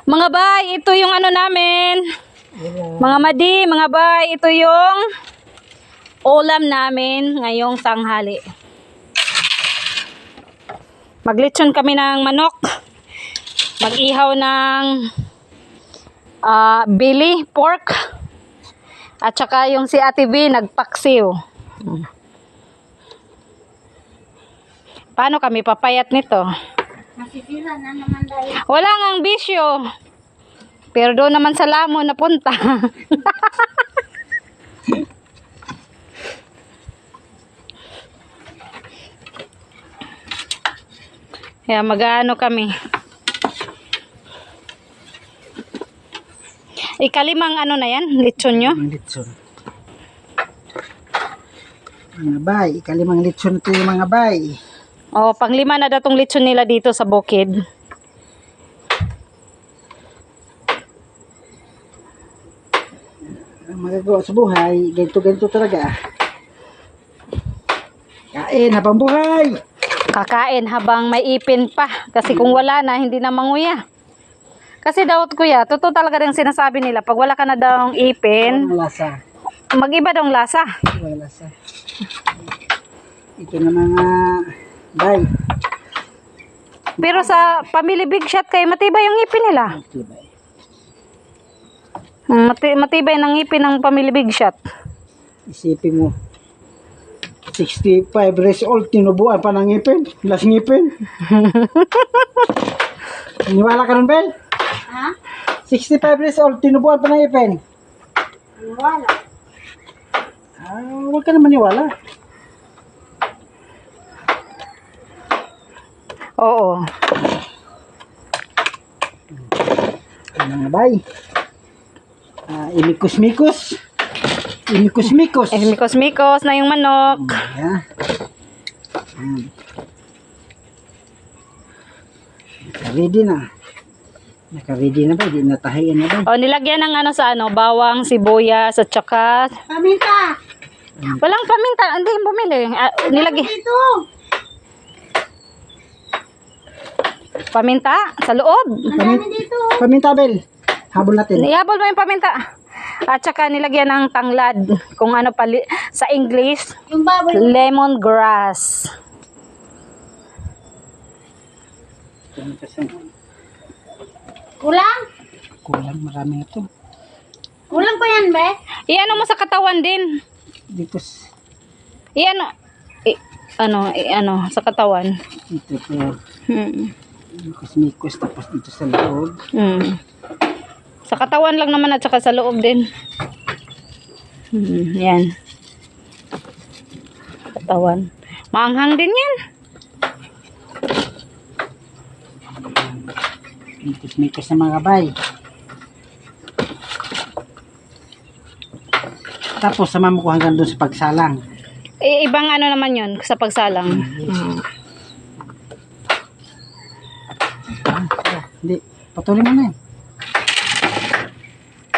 Mga bay, ito yung ano namin. Mga madi, mga bay, ito yung ulam namin ngayong tanghali. Maglitsyon kami ng manok. Mag-ihaw ng bili, pork. At saka yung si Ate V nagpaksiw. Paano kami papayat nito? Masisira na naman dahil. Wala ngang bisyo. Pero doon naman sa Lamo napunta. Kaya mag-ano kami. Ikalimang ano na yan? Lechon nyo? Litson. Mga bay, ikalimang litson ito yung mga bay. O, panglima na datong lechon nila dito sa bukid. Ang magagawa sa buhay, ganito-ganito talaga. Kain habang buhay. Kakain habang may ipin pa. Kasi kung wala na, hindi na manguya. Kasi daw, kuya, totoo talaga rin sinasabi nila. Pag wala ka na daw ipin, Walang lasa. mag-iba daw ang lasa. Walang lasa. Ito na mga bay. Pero sa Family Big Shot kayo, matibay yung ipin nila. Ito bay. Matibay ng ipin ng Family Big Shot. Isipin mo. 65 years old, tinubuan pa ng ngipin. Last ngipin. Niwala ka nun, Bel? Ha? 65 years old, tinubuan pa ng ngipin. Wala. Huwag ka naman niwala. Oo. Mga bay. Imikos-mikos. Imikos-mikos. Mikos-mikos na yung manok. Yeah. Naka-ready na. Naka-ready na ba? Di natahiyan na ba? O, nilagyan ng ano sa ano, bawang, sibuyas, at saka Paminta! walang paminta, hindi bumili. Nilagyan Dito! paminta sa loob. Ang dami dito! Pamintabel. Habol natin. Ihabol mo yung paminta. At saka nilagyan ng tanglad, kung ano pali sa English, Yung baboy. lemongrass. Kulang? Kulang marami ito. Kulang pa yan, be? Iano mo sa katawan din. Dito. Ano sa katawan. Dito po. Hmm. Mikos-mikos. Tapos dito sa loob. Hmm. Sa katawan lang naman at saka sa loob din. Yan. Katawan. Maanghang din yan. Mikos-mikos na mga bay. Tapos sama mo ko hanggang doon sa pagsalang. Ibang ano naman yun sa pagsalang. Hindi. Patuloy mo na eh.